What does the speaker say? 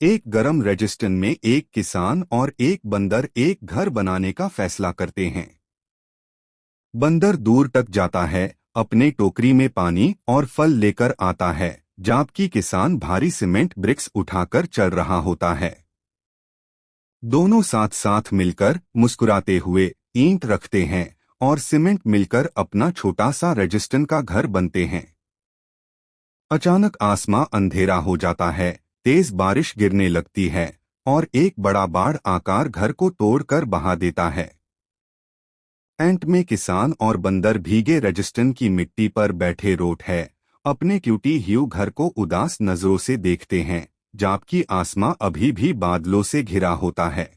एक गरम रेगिस्तान में एक किसान और एक बंदर एक घर बनाने का फैसला करते हैं। बंदर दूर तक जाता है, अपने टोकरी में पानी और फल लेकर आता है, जबकि किसान भारी सीमेंट ब्रिक्स उठाकर चल रहा होता है। दोनों साथ साथ मिलकर मुस्कुराते हुए ईंट रखते हैं और सीमेंट मिलकर अपना छोटा सा रेगिस्तान का घर बनते हैं। अचानक आसमां अंधेरा हो जाता है, तेज बारिश गिरने लगती है और एक बड़ा बाढ़ आकर घर को तोड़कर बहा देता है। एंट में किसान और बंदर भीगे रेगिस्तान की मिट्टी पर बैठे रोट है, अपने क्यूटी ह्यू घर को उदास नजरों से देखते हैं, जबकि आसमां अभी भी बादलों से घिरा होता है।